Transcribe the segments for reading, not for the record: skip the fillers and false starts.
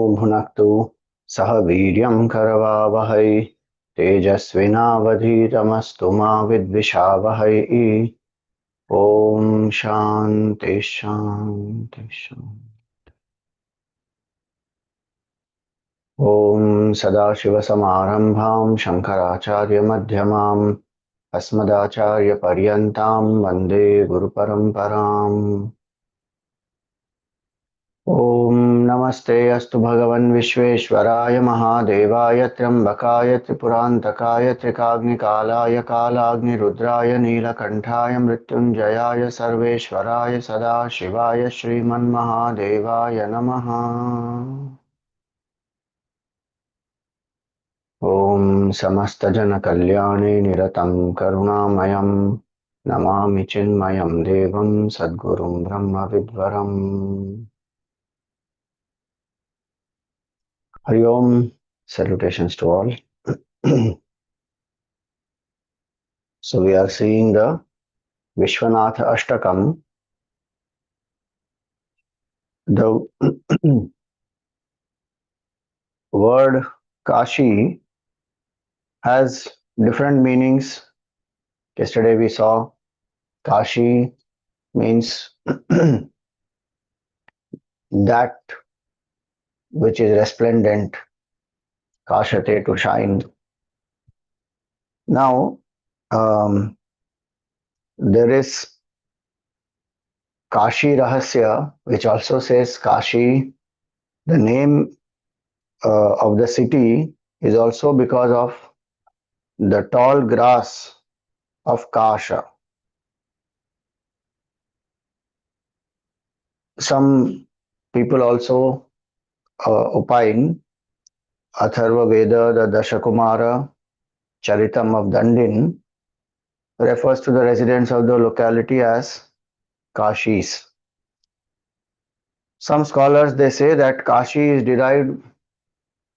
भुनक्तु सह वीर्यं करवावहै तेजस्विनावधीतमस्तु मा विद्विषावहै। ॐ शान्ति शान्ति शान्ति। ॐ सदाशिवसमारम्भां शङ्कराचार्यमध्यमाम् अस्मदाचार्यपर्यन्तां वन्दे गुरुपरम्पराम्। ॐ नमस्ते अस्तु भगवन् विश्वेश्वराय महादेवाय त्र्यम्बकाय त्रिपुरान्तकाय त्रिकाग्निकालाय कालाग्निरुद्राय नीलकण्ठाय मृत्युञ्जयाय सर्वेश्वराय सदाशिवाय श्रीमन्महादेवाय नमः। ॐ समस्तजनकल्याणे निरतं करुणामयं नमामि चिन्मयं देवं सद्गुरुं ब्रह्मविद्वरम्। Hari Om, salutations to all. So we are seeing the Vishwanatha Ashtakam. The word Kashi has different meanings. Yesterday we saw Kashi means that which is resplendent, Kashate, to shine. Now there is Kashi Rahasya, which also says Kashi, the name of the city, is also because of the tall grass of Kasha. Some people also opine Atharva Veda, the Dashakumara Charitam of Dandin, refers to the residents of the locality as Kashis. Some scholars, they say that Kashi is derived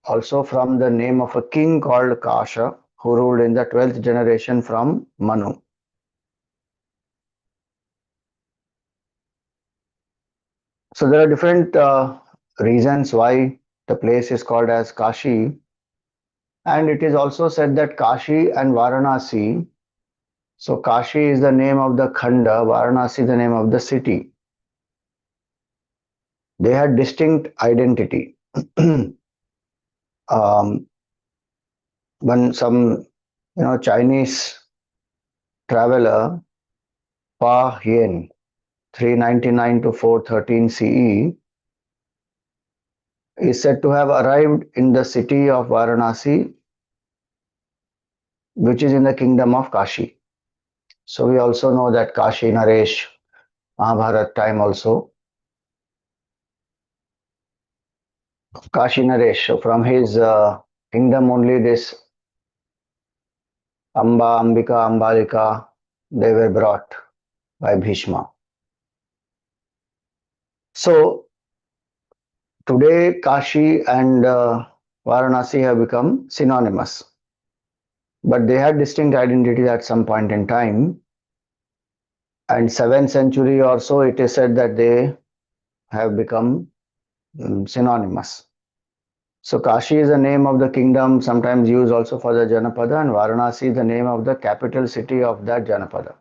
also from the name of a king called Kasha, who ruled in the 12th generation from Manu. So there are different reasons why the place is called as Kashi, and it is also said that Kashi and Varanasi, so Kashi is the name of the Khanda, Varanasi the name of the city. They had distinct identity. When some Chinese traveler Pa Hien, 399 to 413 CE, is said to have arrived in the city of Varanasi, which is in the kingdom of Kashi. So we also know that Kashi Naresh, Mahabharat time also. Kashi Naresh, so from his kingdom only this Amba, Ambika, Ambalika, they were brought by Bhishma. So today Kashi and Varanasi have become synonymous, but they had distinct identities at some point in time. And 7th century or so, it is said that they have become synonymous. So Kashi is the name of the kingdom, sometimes used also for the Janapada, and Varanasi is the name of the capital city of that Janapada.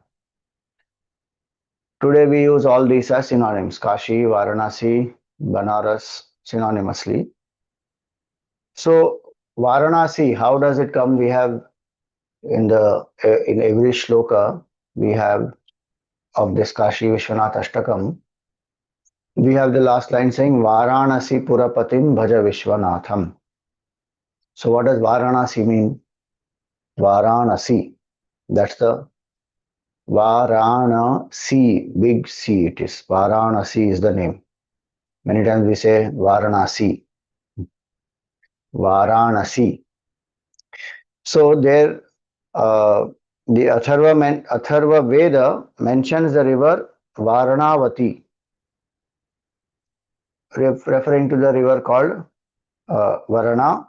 Today we use all these as synonyms: Kashi, Varanasi, Banaras, synonymously. So Varanasi, how does it come? We have in every shloka we have of this Kashi Vishwanatha Ashtakam, we have the last line saying Varanasi Purapatim Bhaja Vishwanatham. So what does Varanasi mean? Varanasi, that's the Varanasi, big C it is. Varanasi is the name. Many times we say Varanasi. Varanasi. So there, the Atharva Veda mentions the river Varanavati, referring to the river called Varana.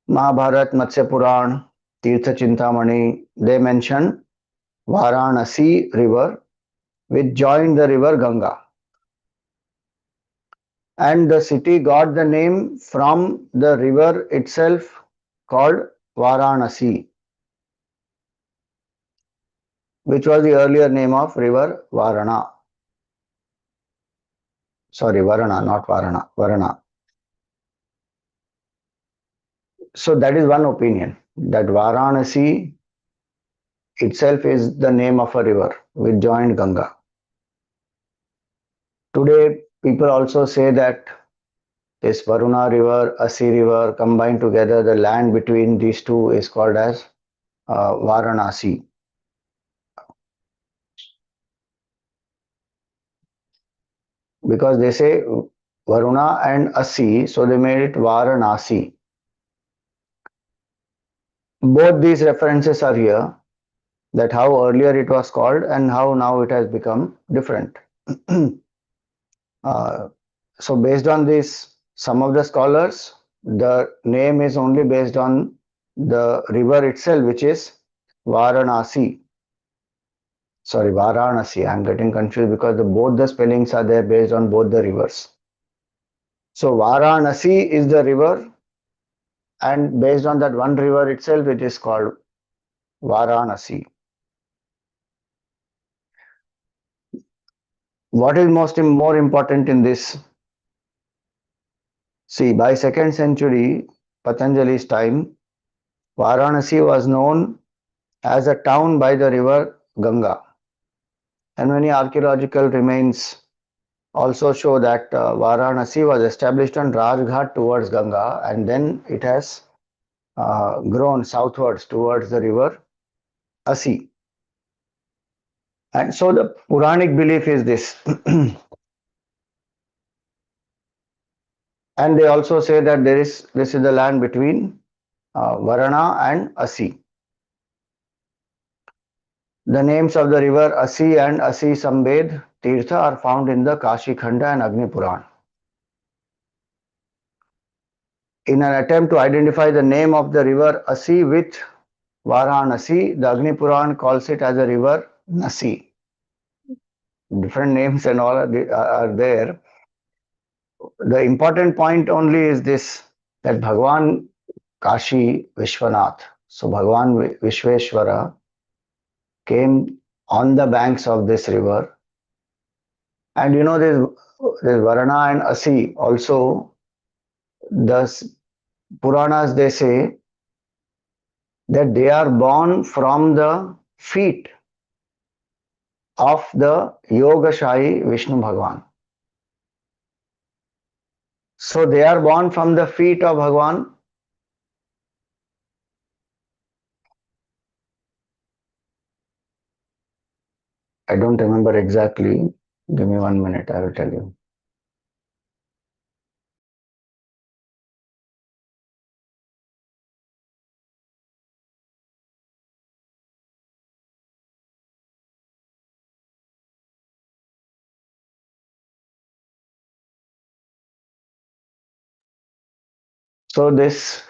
Mahabharat, Matsya Puran, Tirtha Chintamani, they mention Varanasi river, which joined the river Ganga. And the city got the name from the river itself called Varanasi, which was the earlier name of river Varana. Sorry, Varana, not Varana, Varana. So that is one opinion, that Varanasi itself is the name of a river which joined Ganga. Today, people also say that this Varuna river, Asi river combined together, the land between these two is called as Varanasi. Because they say Varuna and Asi, so they made it Varanasi. Both these references are here, that how earlier it was called and how now it has become different. uh, so based on this, some of the scholars, the name is only based on the river itself, which is Varanasi. Sorry, Varanasi. I'm getting confused because both the spellings are there based on both the rivers. So Varanasi is the river, and based on that one river itself, it is called Varanasi. What is more important in this? See, by 2nd century, Patanjali's time, Varanasi was known as a town by the river Ganga. And many archaeological remains also show that Varanasi was established on Rajghat towards Ganga, and then it has grown southwards towards the river Asi. And so the Puranic belief is this. And they also say that this is the land between Varana and Asi. The names of the river Asi and Asi Sambed Tirtha are found in the Kashi Khanda and Agni Puran. In an attempt to identify the name of the river Asi with Varanasi, the Agni Puran calls it as a river Nasi. Different names and all are there. The important point only is this, that Bhagwan Kashi Vishwanath, so Bhagwan Vishweshwara came on the banks of this river. And you know, this Varana and Asi also, the Puranas, they say that they are born from the feet of the Yogashahi Vishnu Bhagwan. So they are born from the feet of Bhagwan. I don't remember exactly. Give me 1 minute, I will tell you. So this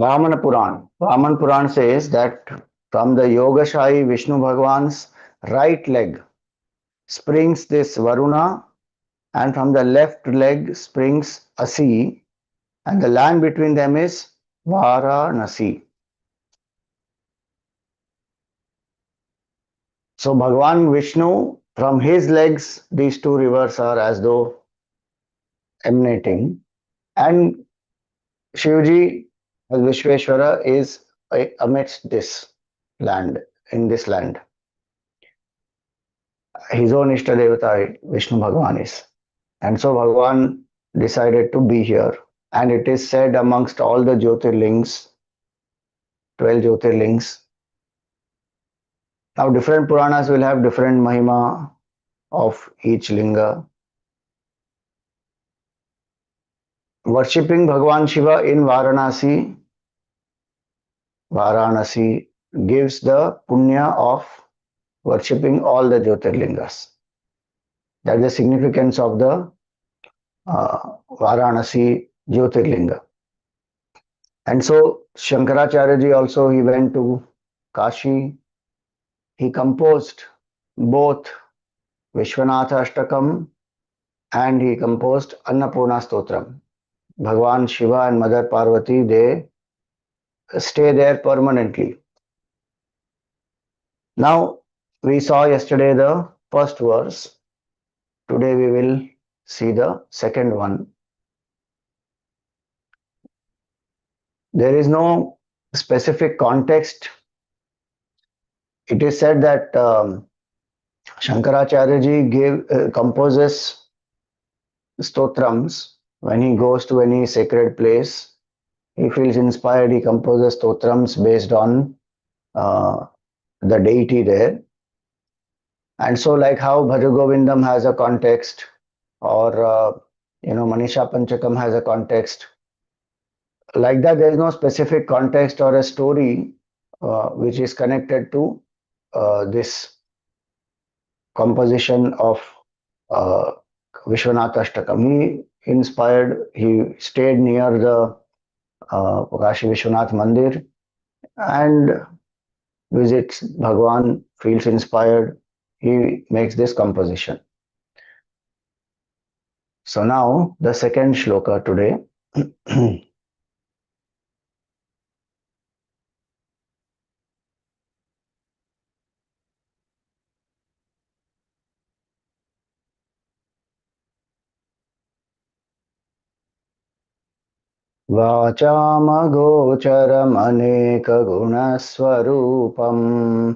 Vamana Puran. Vaman Puran says that from the Yogashahi Vishnu Bhagwan's right leg springs this Varuna, and from the left leg springs Asi, and the land between them is Varanasi. So Bhagwan Vishnu, from his legs, these two rivers are as though emanating, and Shivji as Vishweshwara is amidst this land, in this land. His own Ishtadevata Vishnu Bhagwan is. And so Bhagwan decided to be here. And it is said amongst all the Jyotirlings, 12 Jyotirlings. Now different Puranas will have different Mahima of each Linga. Worshipping Bhagwan Shiva in Varanasi gives the punya of worshipping all the Jyotirlingas. That is the significance of the Varanasi Jyotirlinga. And so Shankaracharya ji also, he went to Kashi he composed both Vishwanatha Ashtakam and he composed Annapurna Stotram. Bhagwan Shiva and Mother Parvati, they stay there permanently. Now, we saw yesterday the first verse. Today we will see the second one. There is no specific context. It is said that Shankaracharya ji composes stotrams when he goes to any sacred place. He feels inspired, he composes stotrams based on the deity there. And so, like how Bhajagovindam has a context, or Manisha Panchakam has a context, like that, there is no specific context or a story which is connected to this composition of uh, Vishwanatha Ashtakam. He stayed near the Kashi Vishwanath Mandir and visits Bhagwan, feels inspired, he makes this composition. So now the second shloka today. वाचामगोचरमनेकगुणस्वरूपम्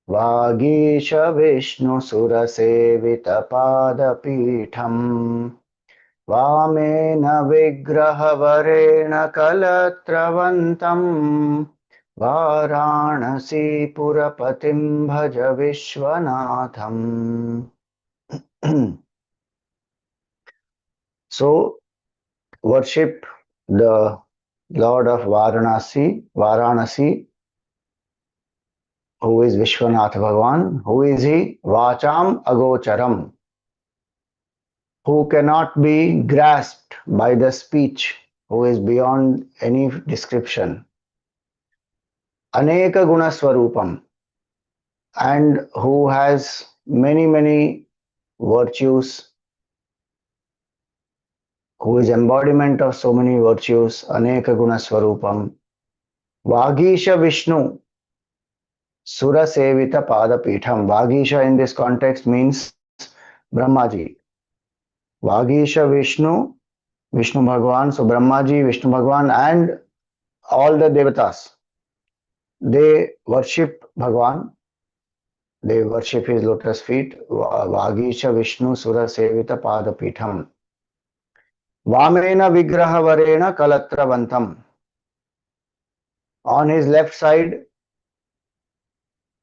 वागीशविष्णुसुरसेवितपादपीठम् वामेन विग्रहवरेण कलत्रवन्तम् वाराणसीपुरपतिं भज विश्वनाथम्. So, worship the Lord of Varanasi, who is Vishwanath Bhagwan. Who is he? Vacham Agocharam, who cannot be grasped by the speech, who is beyond any description. Aneka Guna Swarupam, and who has many virtues, who is embodiment of so many virtues. Aneka Guna Swarupam. Vagisha Vishnu Sura Sevita Padapitham. Vagisha in this context means Brahmaji. Vagisha Vishnu Bhagwan. So Brahmaji, Vishnu Bhagwan, and all the devatas, they worship Bhagwan. They worship his lotus feet. Vagisha Vishnu Sura Sevita Padapitham. Vamena Vigraha Varena Kalatravantam. On his left side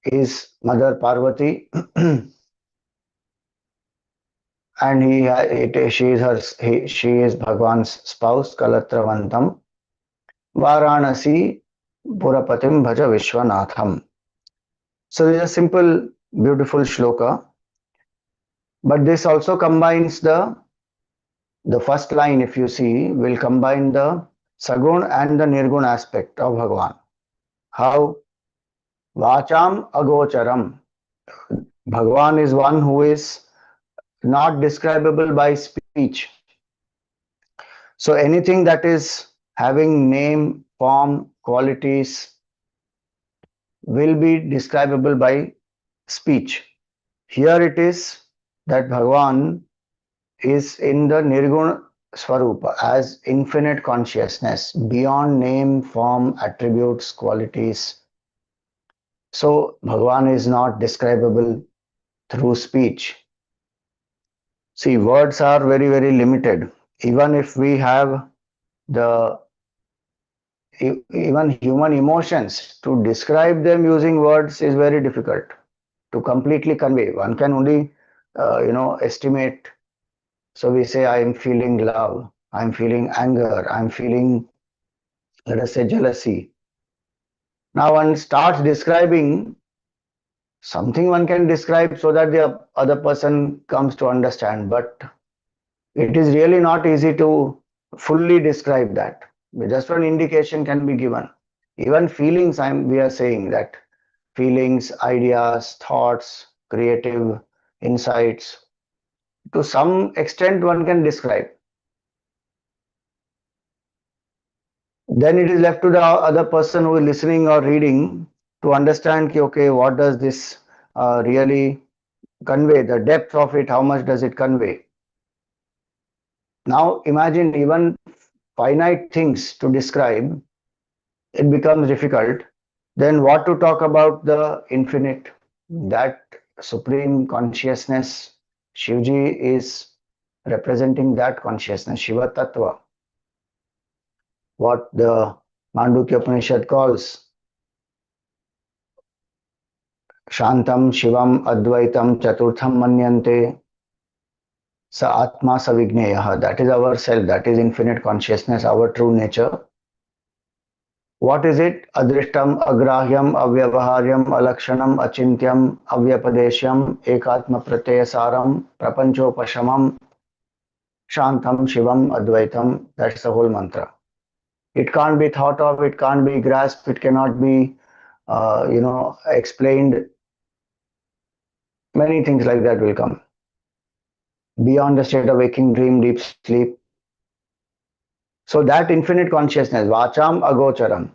is Mother Parvati, and she is Bhagwan's spouse, Kalatravantam. Varanasi Purapatim Bhaja Vishwanatham. So this is a simple, beautiful shloka, but this also combines the first line, if you see, will combine the Sagun and the Nirgun aspect of Bhagwan. How? Vacham Agocharam. Bhagwan is one who is not describable by speech. So anything that is having name, form, qualities will be describable by speech. Here it is that Bhagwan is in the Nirguna Swarupa as infinite consciousness, beyond name, form, attributes, qualities. So Bhagwan is not describable through speech. See, words are very limited. Even if we have even human emotions, to describe them using words is very difficult to completely convey. One can only estimate. So we say, I am feeling love, I am feeling anger, I am feeling, let us say, jealousy. Now one starts describing something, one can describe so that the other person comes to understand, but it is really not easy to fully describe that. Just one indication can be given. Even feelings, we are saying that feelings, ideas, thoughts, creative insights. To some extent, one can describe. Then it is left to the other person who is listening or reading to understand, okay, what does this really convey, the depth of it, how much does it convey. Now imagine even finite things to describe, it becomes difficult. Then what to talk about the infinite, that supreme consciousness. Shivji is representing that consciousness, Shiva Tattva, what the Mandukya Upanishad calls Shantam Shivam Advaitam Chaturtham Manyante Sa Atma Savigneya. That is our self, that is infinite consciousness, our true nature. What is it? Adrishtam, Agrahyam, Avyavaharyam, Alakshanam, Achintyam, Avyapadeshyam, Ekatma Pratyasaram, Prapanchopashamam, Shantam, Shivam, Advaitam. That's the whole mantra. It can't be thought of, it can't be grasped, it cannot be, explained. Many things like that will come. Beyond the state of waking, dream, deep sleep. So that infinite consciousness, Vacham Agocharam.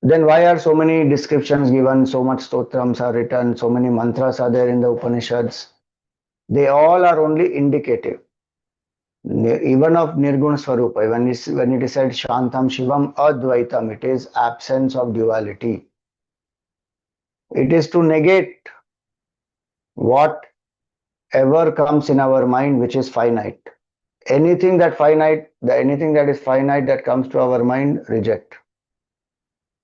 Then why are so many descriptions given, so much stotrams are written, so many mantras are there in the Upanishads? They all are only indicative. Even of Nirguna Swarupa, when it is said Shantam Shivam Advaitam, it is absence of duality. It is to negate whatever comes in our mind which is finite. Anything that is finite that comes to our mind, reject.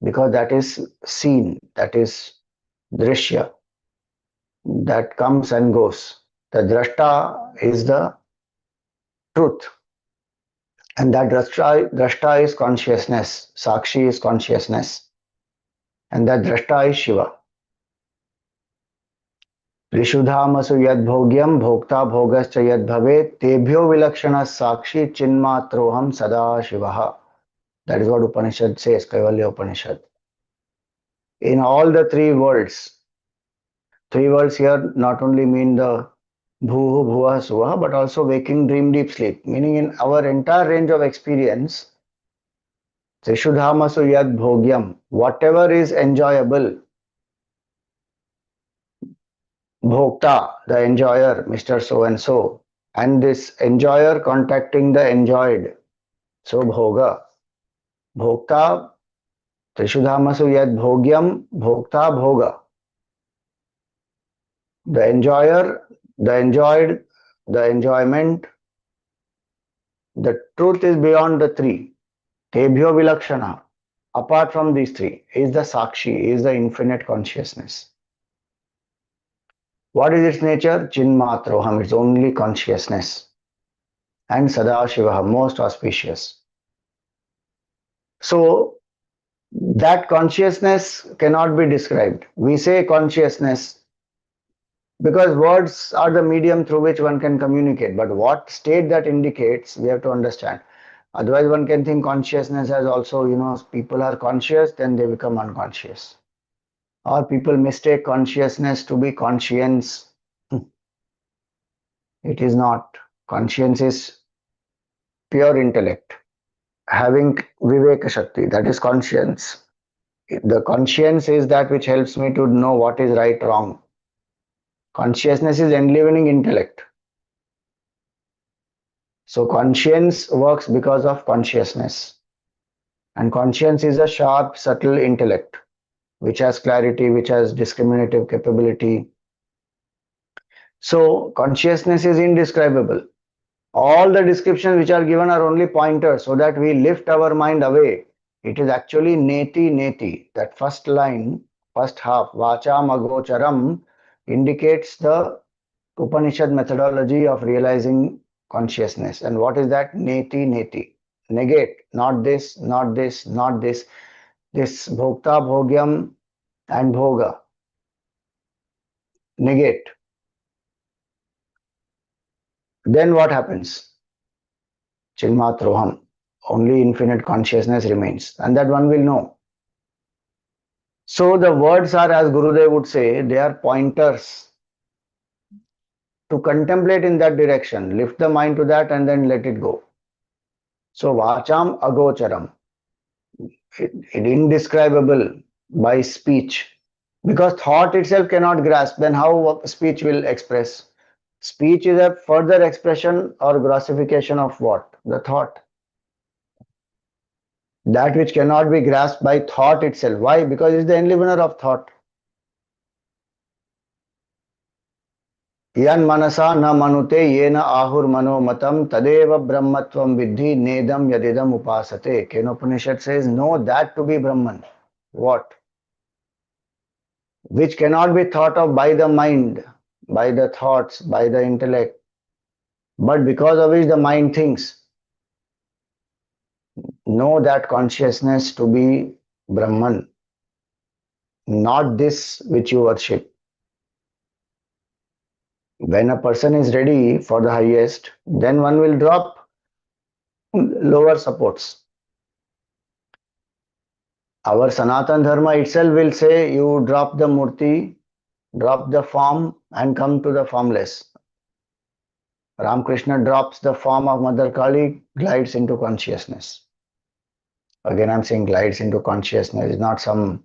Because that is seen, that is drishya, that comes and goes. The drashta is the truth. And that drashta is consciousness, sakshi is consciousness. And that drashta is Shiva. Rishudhamasu yad bhogyam bhokta bhogascha yad bhave tebhyo vilakshana sakshi chinmatroham sada shivaha. That is what Upanishad says, Kaivalya Upanishad. In all the three worlds here not only mean the bhuhu, bhuva, suvaha, but also waking, dream, deep sleep. Meaning in our entire range of experience, Trishudhamasu yad bhogyam, whatever is enjoyable, bhokta, the enjoyer, Mr. So and so, and this enjoyer contacting the enjoyed, so bhoga, bhokta, Trishudhamasu yad bhogyam, bhokta, bhoga. The enjoyer, the enjoyed, the enjoyment, the truth is beyond the three. Tebhyo vilakshana. Apart from these three is the Sakshi, is the infinite consciousness. What is its nature? Chinmatroham, it's only consciousness. And Sadashiva, most auspicious. So that consciousness cannot be described. We say consciousness because words are the medium through which one can communicate. But what state that indicates, we have to understand. Otherwise, one can think consciousness as also, people are conscious, then they become unconscious. Or people mistake consciousness to be conscience. It is not. Conscience is pure intellect, having Viveka Shakti, that is conscience. The conscience is that which helps me to know what is right, wrong. Consciousness is enlivening intellect. So conscience works because of consciousness. And conscience is a sharp, subtle intellect, which has clarity, which has discriminative capability. So consciousness is indescribable. All the descriptions which are given are only pointers so that we lift our mind away. It is actually neti neti. That first line, first half, vacham agocharam, indicates the Upanishad methodology of realizing consciousness. And what is that? Neti neti. Negate, not this, not this, not this. This bhokta, bhogyam, and bhoga. Negate. Then what happens? Chinmatroham. Only infinite consciousness remains. And that one will know. So the words are, as Gurudev would say, they are pointers to contemplate in that direction. Lift the mind to that and then let it go. So vacham agocharam, it indescribable by speech. Because thought itself cannot grasp, then how speech will express? Speech is a further expression or grossification of what? The thought. That which cannot be grasped by thought itself. Why? Because it's the enlivener of thought. Yan manasa na manute yena ahur mano matam tadeva brahmatvam vidhi nedam yadidam upasate. Kenopanishad says, know that to be Brahman. What? Which cannot be thought of by the mind, by the thoughts, by the intellect, but because of which the mind thinks. Know that consciousness to be Brahman, not this which you worship. When a person is ready for the highest, then one will drop lower supports. Our Sanatan Dharma itself will say you drop the murti, drop the form and come to the formless. Ramakrishna drops the form of Mother Kali, glides into consciousness. Again, I'm saying glides into consciousness. It's not some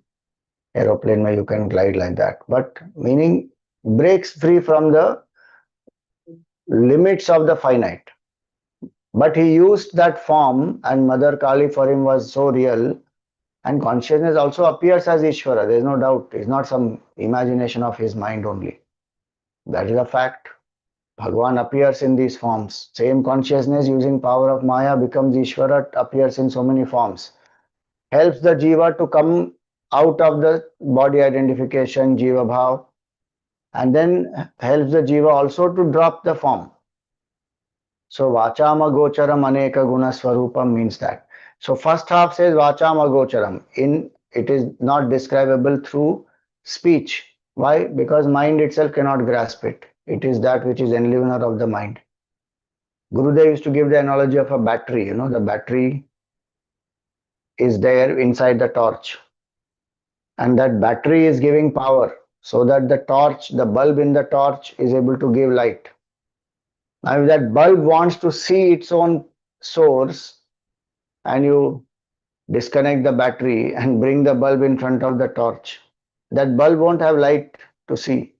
aeroplane where you can glide like that, but meaning breaks free from the limits of the finite. But he used that form, and Mother Kali for him was so real. And consciousness also appears as Ishvara, there is no doubt. It's not some imagination of his mind only. That is a fact. Bhagwan appears in these forms. Same consciousness using power of Maya becomes Ishvara, appears in so many forms. Helps the Jiva to come out of the body identification, Jiva Bhav, and then helps the Jiva also to drop the form. So Vachama Gocharam Aneka Guna Swarupam means that. So first half says Vachama Gocharam. In it is not describable through speech. Why? Because mind itself cannot grasp it. It is that which is enlivener of the mind. Gurudev used to give the analogy of a battery. You know, the battery is there inside the torch. And that battery is giving power so that the torch, the bulb in the torch is able to give light. Now, if that bulb wants to see its own source and you disconnect the battery and bring the bulb in front of the torch, that bulb won't have light to see.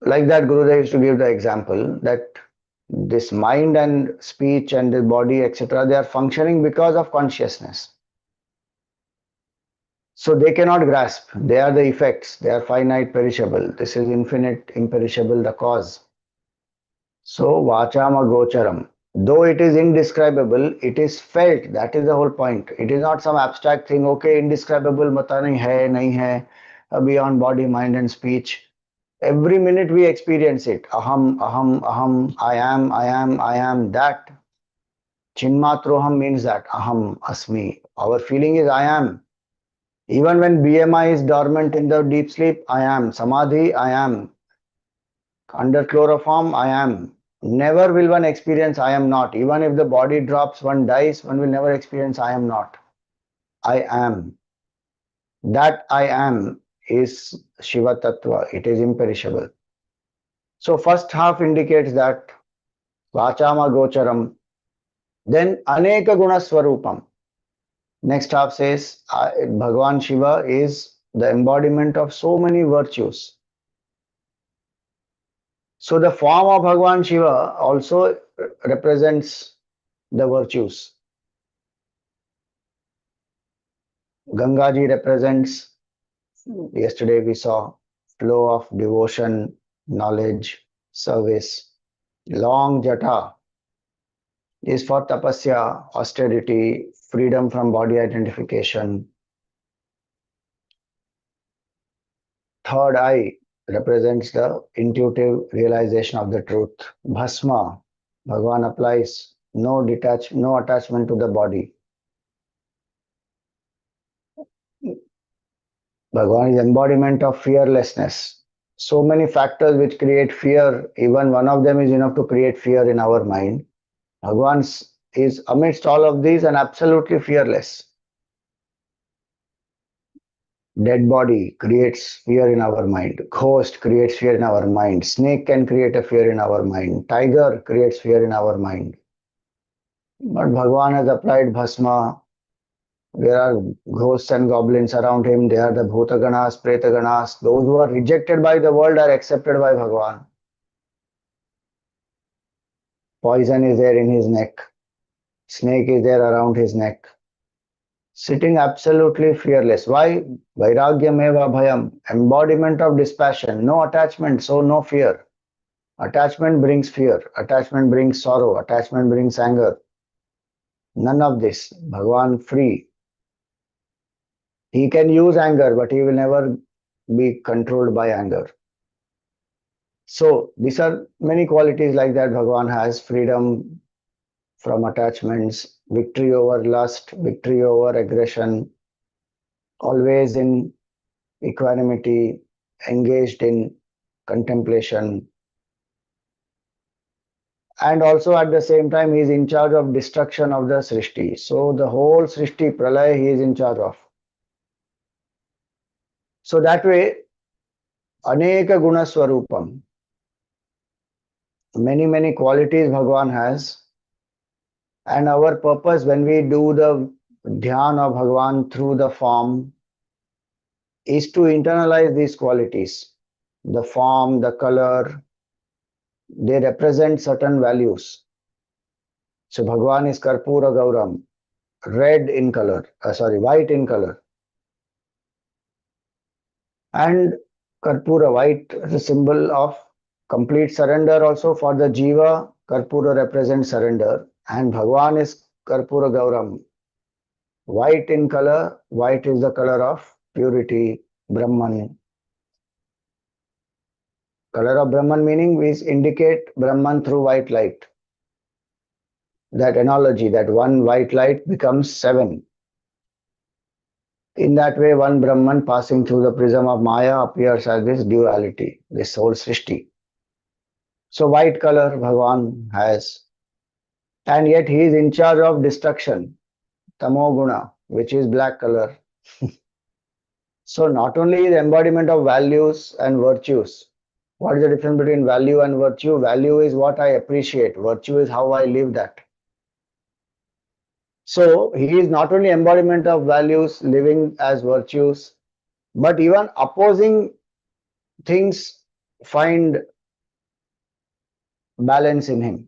Like that, Gurudev used to give the example that this mind and speech and the body, etc., they are functioning because of consciousness. So they cannot grasp. They are the effects. They are finite, perishable. This is infinite, imperishable, the cause. So vachama gocharam. Though it is indescribable, it is felt. That is the whole point. It is not some abstract thing. Okay, indescribable, mata nahi hai, beyond body, mind, and speech. Every minute we experience it. Aham, aham, aham. I am, I am, I am. That chinmatroham means that aham, asmi. Our feeling is I am. Even when BMI is dormant in the deep sleep, I am. Samadhi, I am. Under chloroform, I am. Never will one experience I am not. Even if the body drops, one dies, one will never experience I am not. I am. That I am is Shiva Tattva. It is imperishable. So first half indicates that Vachama Gocharam. Then Aneka Guna Swarupam. Next half says Bhagavan Shiva is the embodiment of so many virtues. So the form of Bhagavan Shiva also represents the virtues. Gangaji represents, yesterday we saw, flow of devotion, knowledge, service. Long jata is for tapasya, austerity, freedom from body identification. Third eye represents the intuitive realization of the truth. Bhasma, Bhagavan applies no attachment to the body. Bhagavan is embodiment of fearlessness. So many factors which create fear, even one of them is enough to create fear in our mind. Bhagavan is amidst all of these and absolutely fearless. Dead body creates fear in our mind. Ghost creates fear in our mind. Snake can create a fear in our mind. Tiger creates fear in our mind. But Bhagavan has applied Bhasma. There are ghosts and goblins around him. They are the Bhutaganas, Pretaganas. Those who are rejected by the world are accepted by Bhagavan. Poison is there in his neck. Snake is there around his neck. Sitting absolutely fearless. Why? Vairagyameva bhayam. Embodiment of dispassion. No attachment, so no fear. Attachment brings fear. Attachment brings sorrow. Attachment brings anger. None of this. Bhagavan free. He can use anger, but he will never be controlled by anger. So these are many qualities like that Bhagavan has. Freedom from attachments, victory over lust, victory over aggression, always in equanimity, engaged in contemplation. And also at the same time, he is in charge of destruction of the Srishti. So the whole Srishti, Pralaya, he is in charge of. So that way, Aneka Guna Swarupam, many qualities Bhagavan has. And our purpose when we do the Dhyan of Bhagavan through the form is to internalize these qualities. The form, the color, they represent certain values. So Bhagavan is Karpura Gauram, red in color, white in color. And Karpura, white is a symbol of complete surrender also for the Jiva. Karpura represents surrender. And Bhagavan is Karpura Gauram. White in color, white is the color of purity, Brahman. Color of Brahman meaning we indicate Brahman through white light. That analogy, that one white light becomes seven. In that way, one Brahman passing through the prism of Maya appears as this duality, this whole Srishti. So white color Bhagavan has. And yet he is in charge of destruction, Tamoguna, which is black color. So not only the embodiment of values and virtues. What is the difference between value and virtue? Value is what I appreciate. Virtue is how I live that. So he is not only embodiment of values, living as virtues, but even opposing things find balance in him.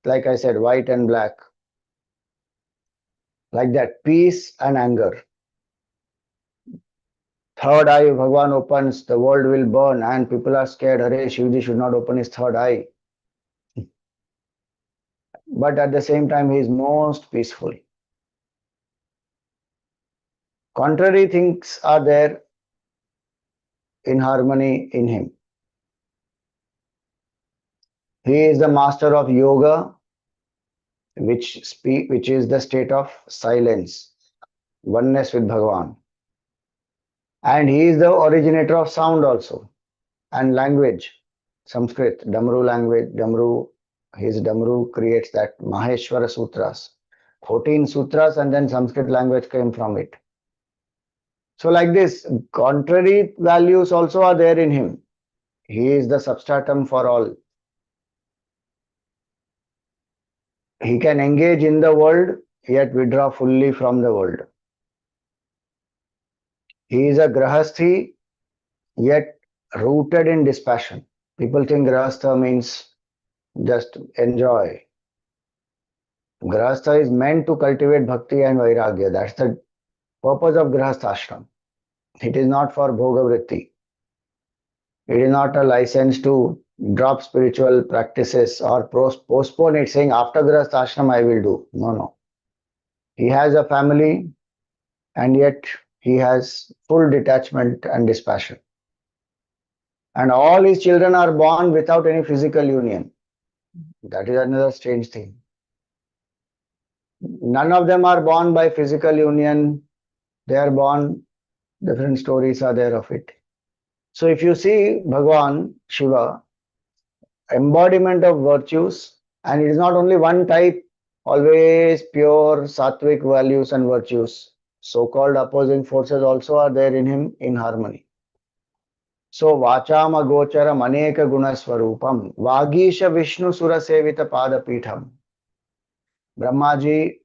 Like I said, white and black. Like that, peace and anger. Third eye, Bhagavan opens, the world will burn, and people are scared. Hare, Shivji should not open his third eye. But at the same time, he is most peaceful. Contrary things are there in harmony in him. He is the master of yoga, which is the state of silence, oneness with Bhagavan. And he is the originator of sound also, and language. Sanskrit, Damru language, his Damru creates that Maheshwara Sutras. 14 sutras and then Sanskrit language came from it. So like this, contrary values also are there in him. He is the substratum for all. He can engage in the world, yet withdraw fully from the world. He is a Grahasthi, yet rooted in dispassion. People think Grahastha means just enjoy. Grahastha is meant to cultivate bhakti and vairagya. That's the purpose of Grahastha ashram. It is not for bhoga vritti. It is not a license to drop spiritual practices or postpone it, saying after Grahastha ashram I will do. No. He has a family and yet he has full detachment and dispassion. And all his children are born without any physical union. That is another strange thing. None of them are born by physical union. They are born, different stories are there of it. So if you see Bhagavan, Shiva, embodiment of virtues, and it is not only one type, always pure sattvic values and virtues. so-called opposing forces also are there in him in harmony. So Vachama Gocharam Aneka Gunaswarupam Vagisha Vishnu Sura Sevita Padapitham. Brahmaji,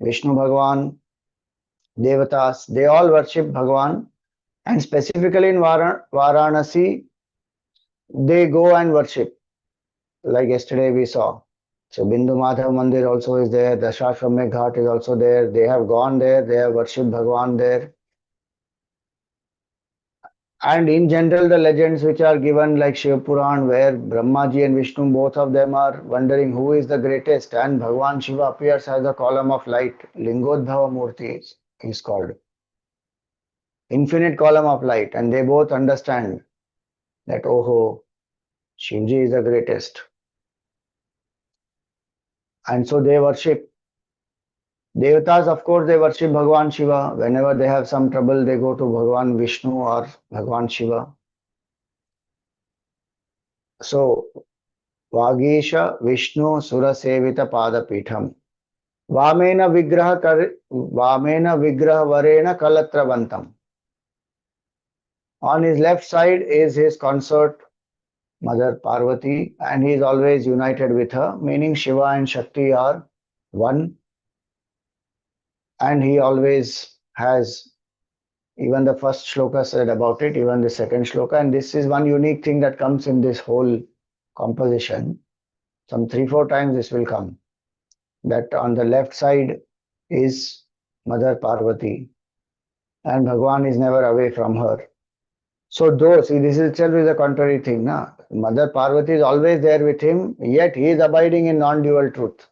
Vishnu Bhagwan, Devatas, they all worship Bhagwan, and specifically in Varanasi, they go and worship. Like yesterday we saw. So Bindu Madhav Mandir also is there, the Shashwamekh Ghat is also there. They have gone there, they have worshipped Bhagwan there. And in general, the legends which are given, like Shiva Puran, where Brahmaji and Vishnu, both of them are wondering who is the greatest, and Bhagwan Shiva appears as a column of light. Lingodhava Murti is called. Infinite column of light, and they both understand that, oh, Shivji is the greatest. And so they worship. Devatas, of course, they worship Bhagwan Shiva. Whenever they have some trouble, they go to Bhagwan Vishnu or Bhagwan Shiva. So, Vagisha Vishnu Sura Sevita Padapitham. Vamena Vigraha Varena Kalatravantam. On his left side is his consort, Mother Parvati, and he is always united with her, meaning Shiva and Shakti are one, and he always has, even the first shloka said about it, even the second shloka, and this is one unique thing that comes in this whole composition. Some 3-4 times this will come, that on the left side is Mother Parvati, and Bhagwan is never away from her. So though, see, this itself is a contrary thing. Na? Mother Parvati is always there with him, yet he is abiding in non-dual truth.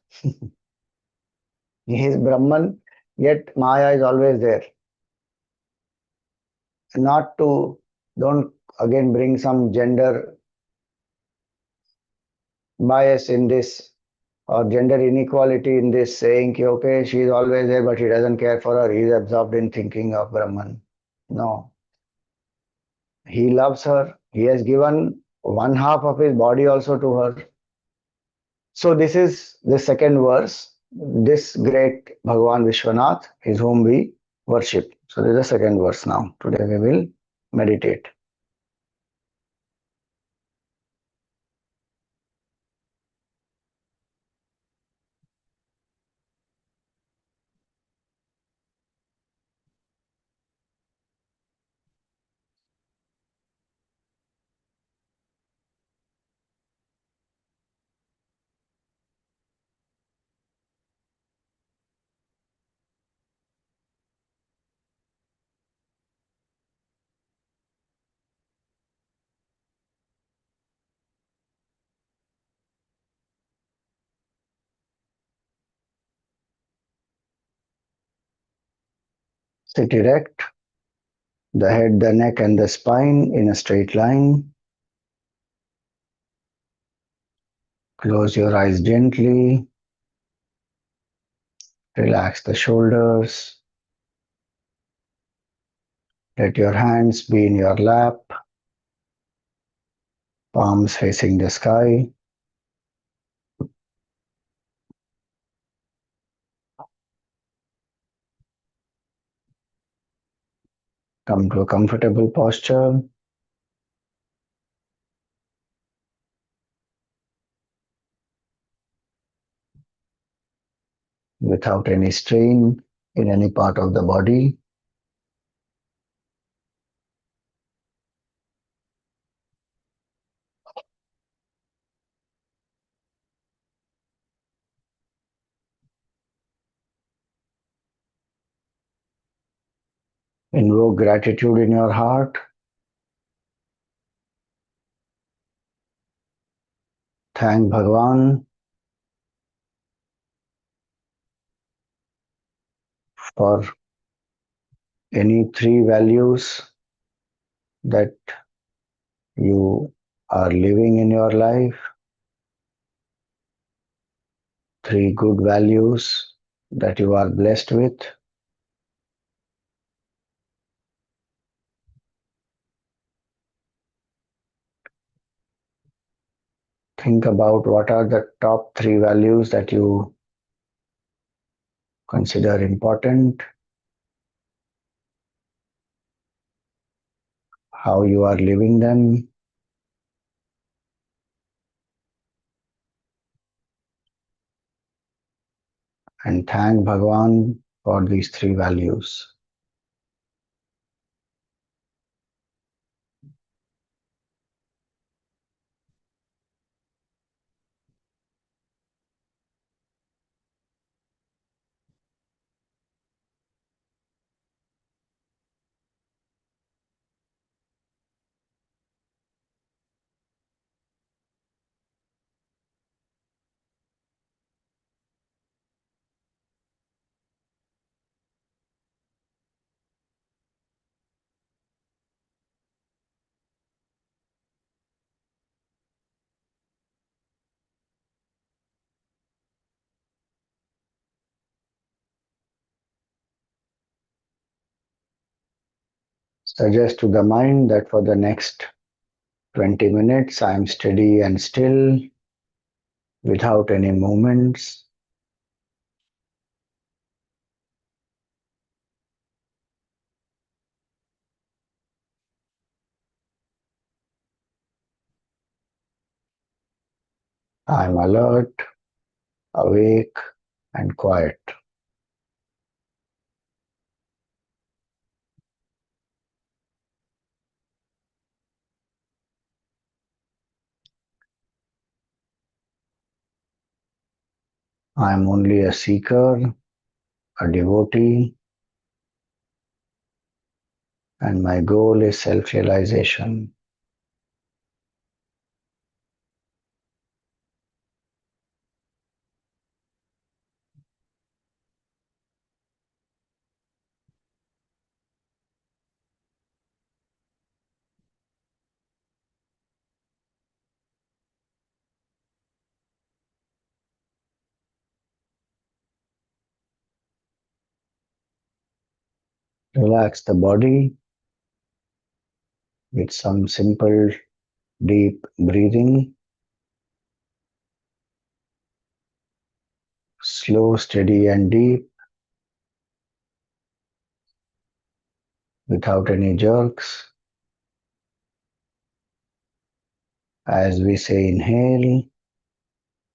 He is Brahman, yet Maya is always there. Not to, don't again bring some gender bias in this or gender inequality in this, saying, okay, she is always there, but he doesn't care for her, he is absorbed in thinking of Brahman. No. He loves her, he has given one half of his body also to her. So this is the second verse. This great Bhagavan Vishwanath is whom we worship. So this is the second verse now. Today we will meditate. Sit erect, the head, the neck and the spine in a straight line. Close your eyes gently. Relax the shoulders. Let your hands be in your lap, palms facing the sky. Come to a comfortable posture. Without any strain in any part of the body. Invoke gratitude in your heart. Thank Bhagwan for any 3 values that you are living in your life. 3 good values that you are blessed with. Think about what are the top 3 values that you consider important. how you are living them, and thank Bhagwan for these three values. Suggest to the mind that for the next 20 minutes I am steady and still without any movements. I am alert, awake, and quiet. I am only a seeker, a devotee, and my goal is self realization. Relax the body with some simple deep breathing, slow, steady, and deep without any jerks. As we say, inhale,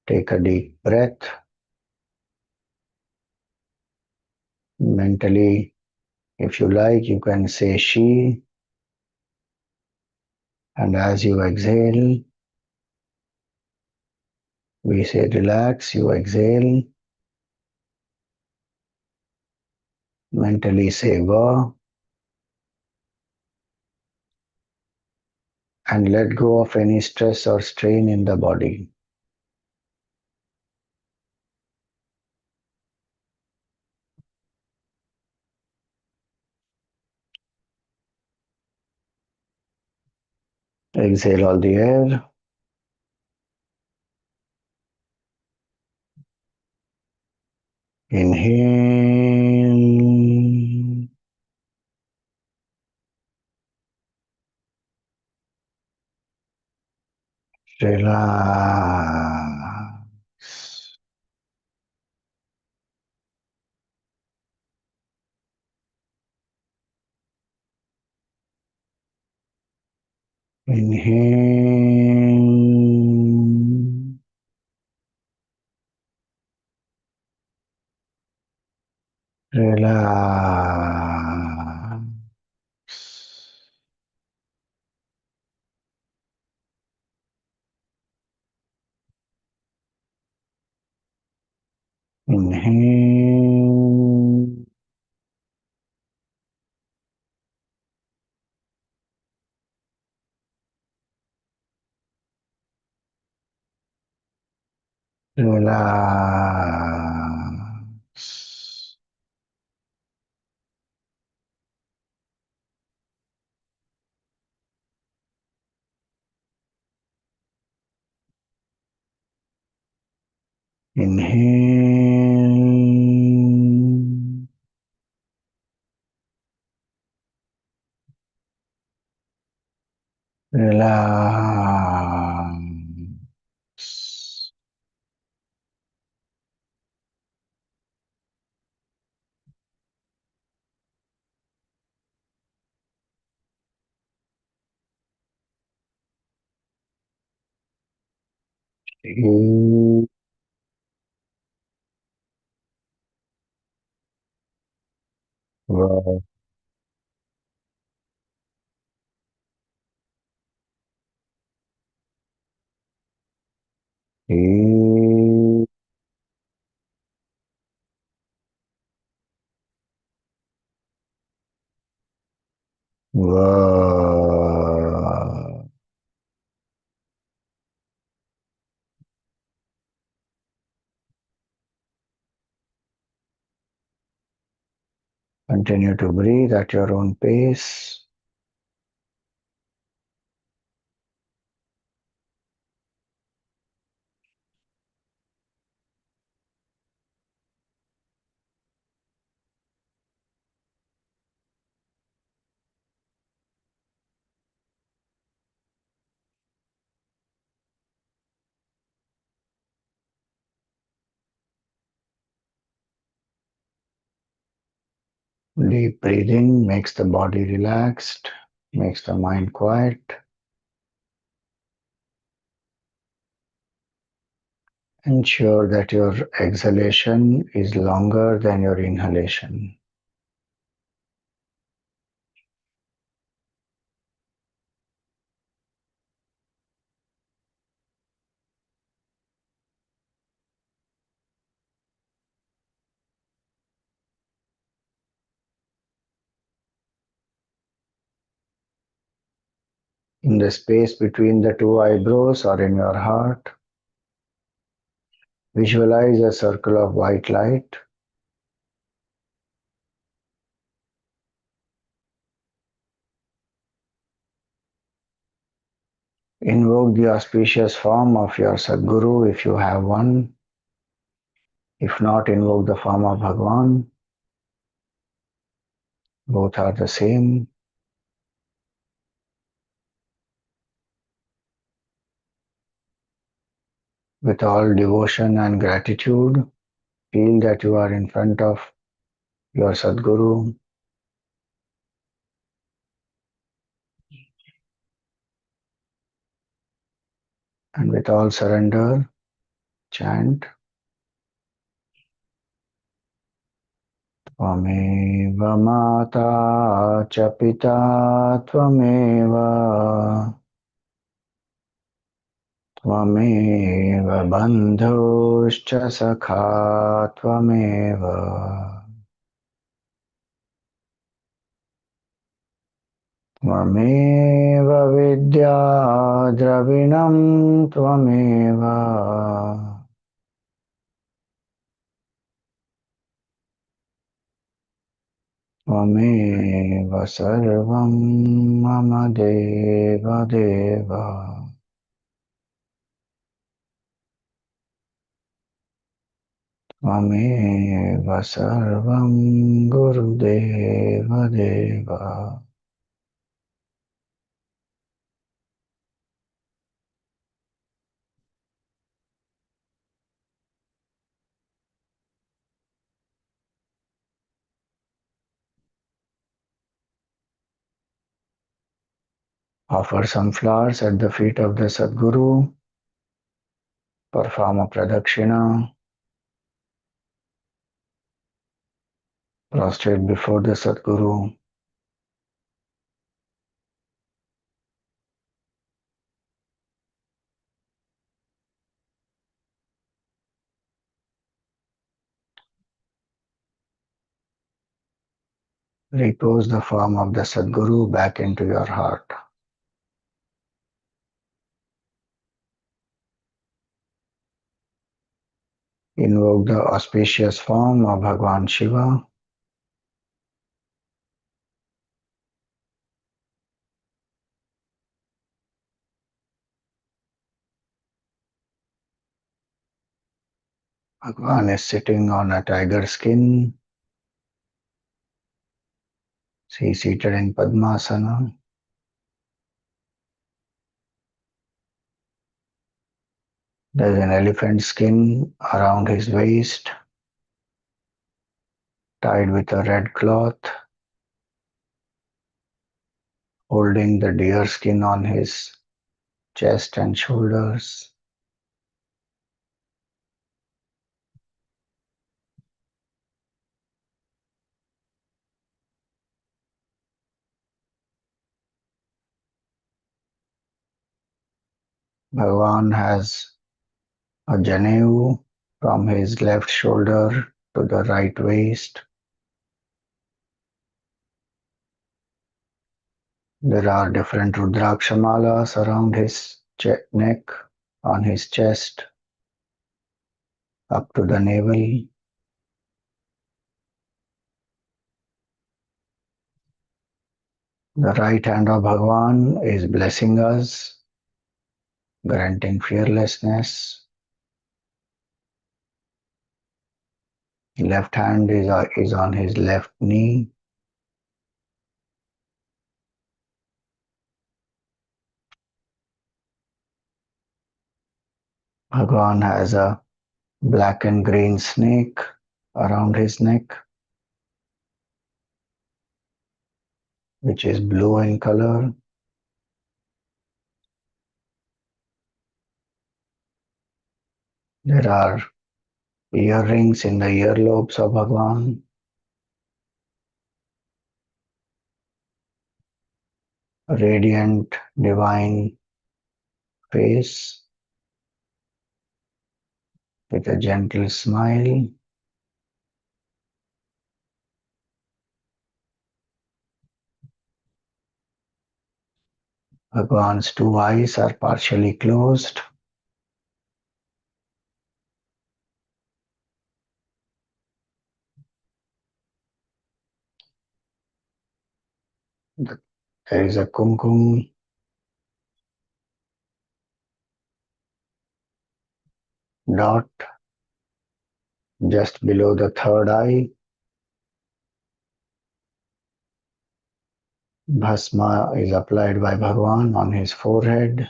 take a deep breath. Mentally, if you like, you can say she, and as you exhale, we say relax, you exhale. Mentally say va, and let go of any stress or strain in the body. Exhale all the air. Inhale. Relax. Inhale. Relax. Inhale. Relax. Inhale. Relax. Wow. Wow. Continue to breathe at your own pace. Deep breathing makes the body relaxed, makes the mind quiet. Ensure that your exhalation is longer than your inhalation. In the space between the two eyebrows or in your heart, visualize a circle of white light. Invoke the auspicious form of your Sadguru if you have one. If not, invoke the form of Bhagwan. Both are the same. With all devotion and gratitude, feel that you are in front of your Sadguru, and with all surrender, chant Tvameva Mata cha Pita Tvameva Tvameva Bandhuscha Sakha Tvameva Tvameva Vidya Dravinam Tvameva Tvameva Sarvam Mama Deva Deva Tvameva Sarvam Gurudeva Deva. Offer some flowers at the feet of the Sadguru. Perform a pradakshina. Prostrate before the Sadguru. Repose the form of the Sadguru back into your heart. Invoke the auspicious form of Bhagwan Shiva. Bhagwan is sitting on a tiger skin. He is seated in Padmasana. There is an elephant skin around his waist, tied with a red cloth, holding the deer skin on his chest and shoulders. Bhagavan has a Janevu from his left shoulder to the right waist. There are different Rudrakshamalas around his neck, on his chest, up to the navel. The right hand of Bhagavan is blessing us, granting fearlessness. Left hand is on his left knee. Bhagavan has a black and green snake around his neck, which is blue in color. There are earrings in the earlobes of Bhagavan. A radiant, divine face with a gentle smile. Bhagavan's two eyes are partially closed. There is a kumkum dot just below the third eye. Bhasma is applied by Bhagavan on his forehead.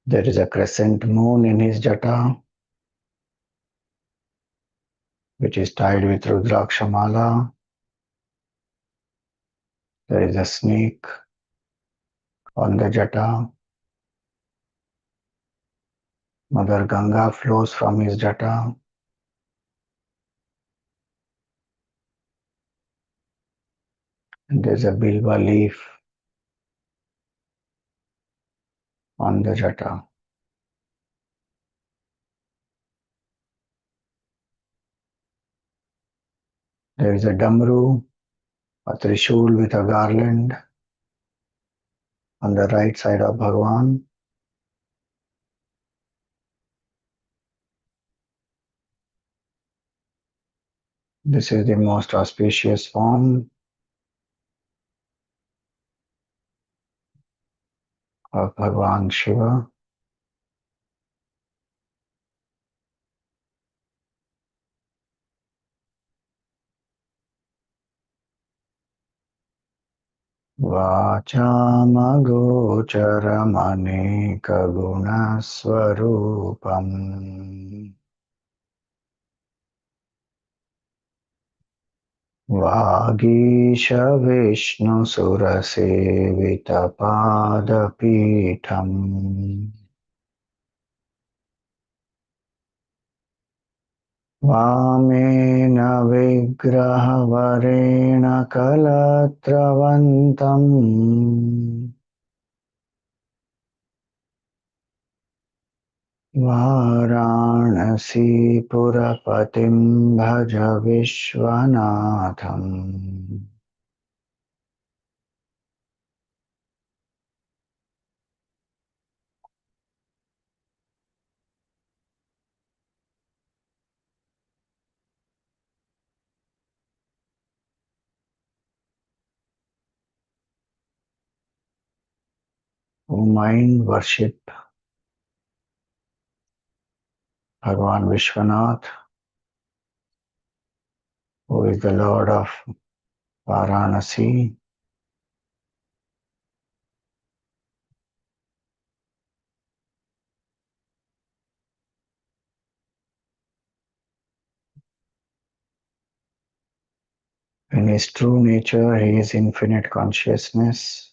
There is a crescent moon in his jata, which is tied with Rudrakshamala. There is a snake on the jata. Mother Ganga flows from his jata. And there's a bilva leaf on the jata. There is a damru, a trishul with a garland on the right side of Bhagavan. This is the most auspicious form of Bhagavan Shiva. Vachamagocharamaneकागुणस्वरूपम् वागीशविष्णुसुरसेवितपादपीठम् वामेन विग्रहवरेण कलत्रवन्तम् वाराणसीपुरपतिं भज विश्वनाथम्. Mind worship Bhagavan Vishwanath, who is the Lord of Varanasi. In his true nature, he is infinite consciousness.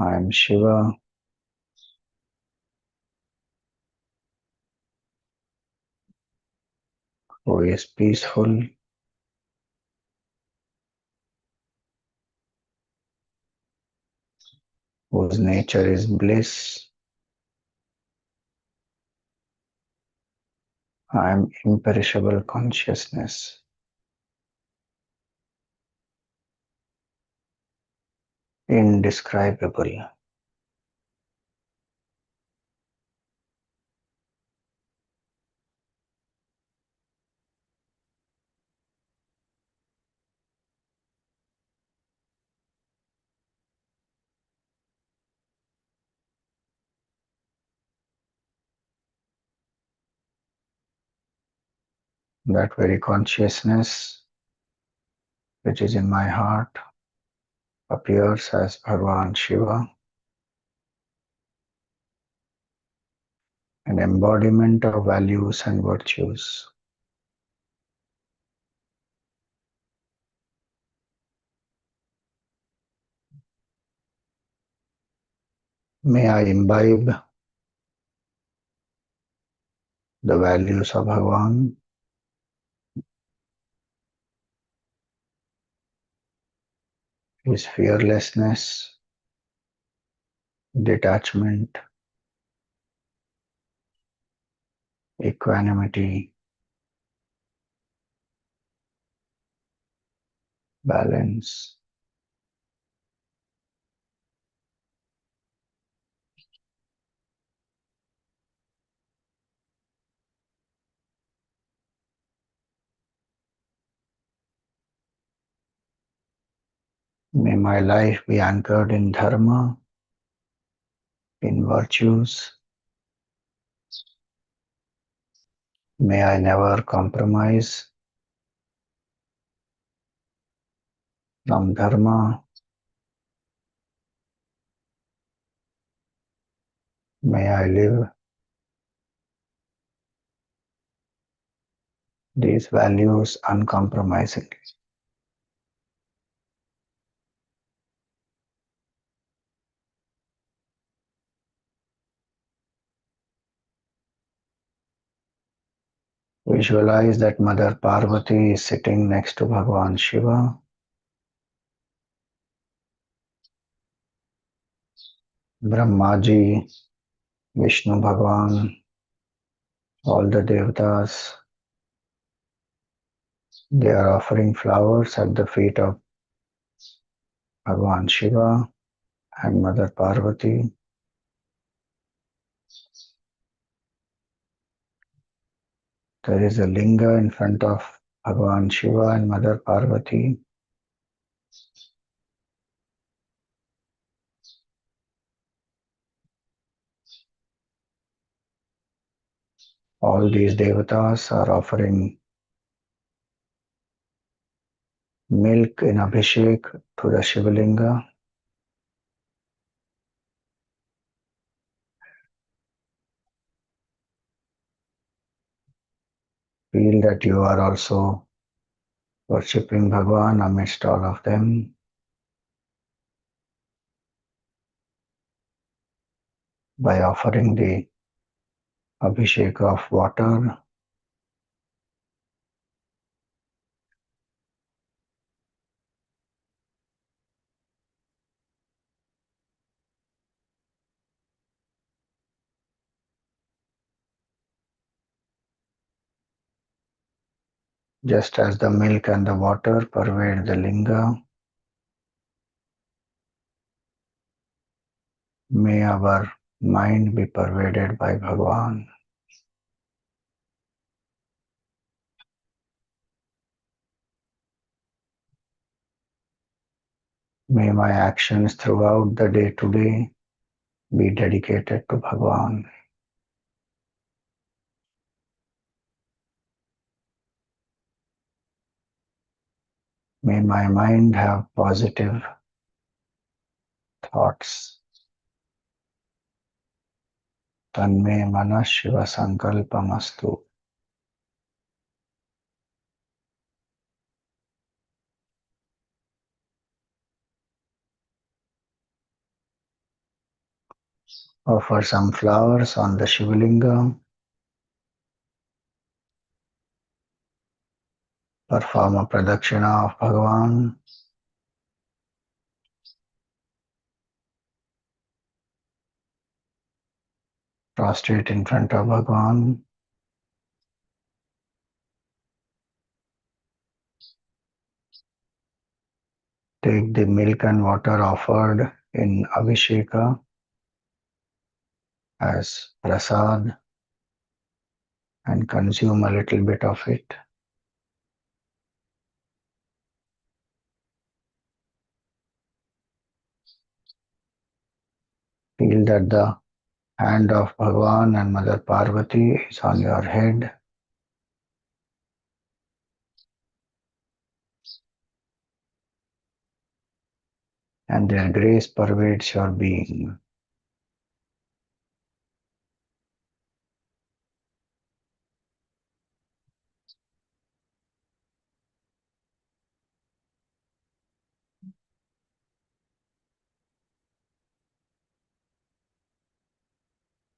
I am Shiva, who is peaceful, whose nature is bliss. I am imperishable consciousness, indescribable. That very consciousness which is in my heart appears as Bhagavan Shiva, an embodiment of values and virtues. May I imbibe the values of Bhagavan, his fearlessness, detachment, equanimity, balance. May my life be anchored in dharma, in virtues. May I never compromise from dharma. May I live these values uncompromisingly. Visualize that Mother Parvati is sitting next to Bhagavan Shiva. Brahmaji, Vishnu Bhagavan, all the devatas, they are offering flowers at the feet of Bhagavan Shiva and Mother Parvati. There is a linga in front of Bhagavan Shiva and Mother Parvati. All these devatas are offering milk in Abhishek to the Shivalinga. Feel that you are also worshipping Bhagavan amidst all of them. By offering the Abhishek of water, just as the milk and the water pervade the linga, may our mind be pervaded by Bhagavan. May my actions throughout the day today be dedicated to Bhagavan. May my mind have positive thoughts. Tanme mana Shiva sankalpamastu. Offer some flowers on the Shivalinga. Perform a pradakshina of Bhagavan. Prostrate in front of Bhagavan. Take the milk and water offered in Abhisheka as prasad and consume a little bit of it. Feel that the hand of Bhagavan and Mother Parvati is on your head. And their grace pervades your being.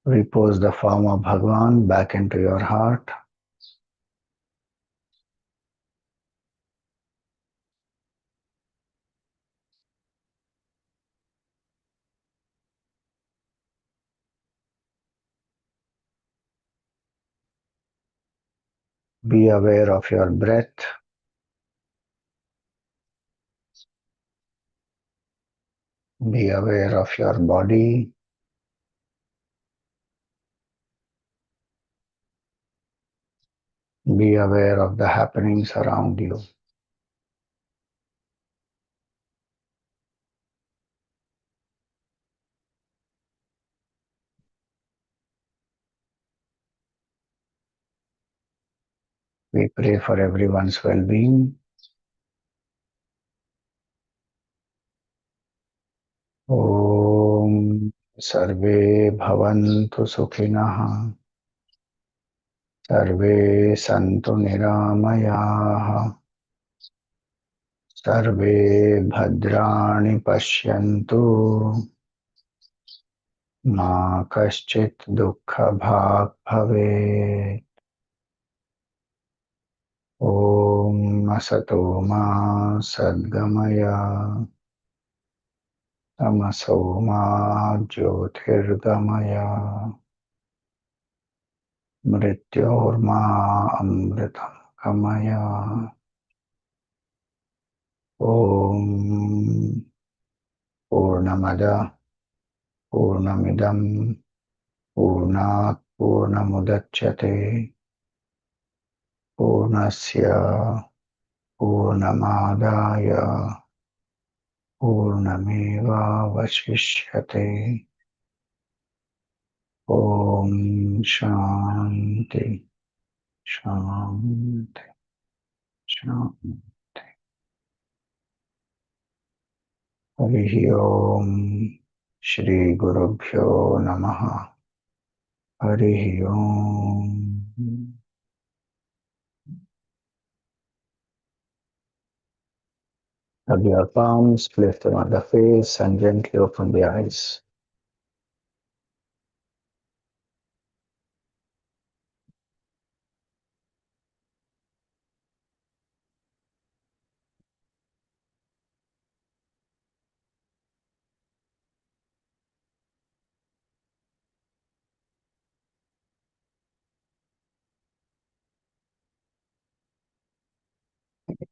Repose the form of Bhagavan back into your heart. Be aware of your breath. Be aware of your body. Be aware of the happenings around you. We pray for everyone's well-being. Om Sarve Bhavantu Sukhinah. Sarve Santu Niramayaha. Sarve Bhadrani Pashyantu. Ma Kaschit Dukkha Bhag Bhavet. Om Asato Ma Sadgamaya. Tamaso Ma Jyotirgamaya. Mrityorma Amritam Gamaya. Om Purnamada Purnamidam Purnat Purnamudachyate Purnasya Purnamadaya Purnameva Vashishyate. Om Shanti Shanti Shanti. Harihi Om Shri Gurubhyo Namaha. Harihi Om. Rub your palms, place them on the face and gently open the eyes.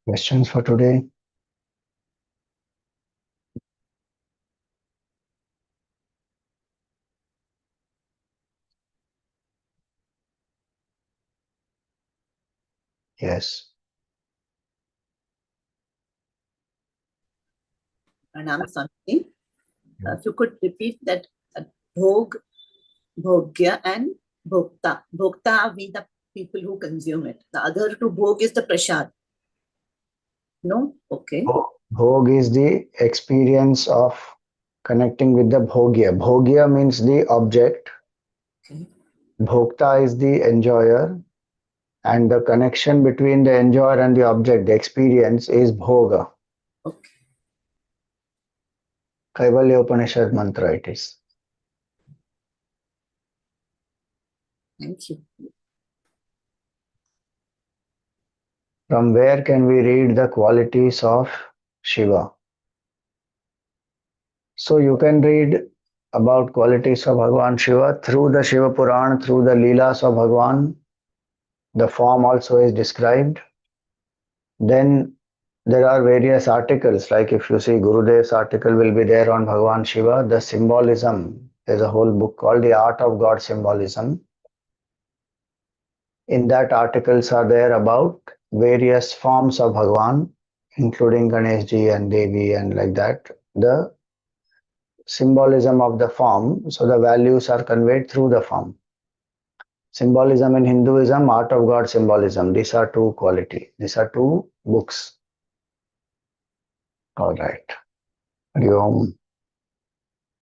Questions for today? Yes. Pranam Swami. If you could repeat that Bhog, Bhogya and Bhokta. Bhokta are we the people who consume it. The other two Bhog is the Prasad. No? Okay. Bhog is the experience of connecting with the Bhogya. Bhogya means the object. Okay. Bhokta is the enjoyer. And the connection between the enjoyer and the object, the experience, is Bhoga. Okay. Kaivalya Upanishad mantra it is. Thank you. From where can we read the qualities of Shiva? So you can read about qualities of Bhagavan Shiva through the Shiva Puran, through the Leelas of Bhagavan. The form also is described. Then there are various articles, like if you see Gurudev's article will be there on Bhagavan Shiva, the symbolism. There's a whole book called The Art of God Symbolism. In that articles are there about various forms of Bhagavan, including Ganeshji and Devi and like that. The symbolism of the form, so the values are conveyed through the form. Symbolism in Hinduism, Art of God Symbolism. These are two quality. These are two books. All right. Hari Om.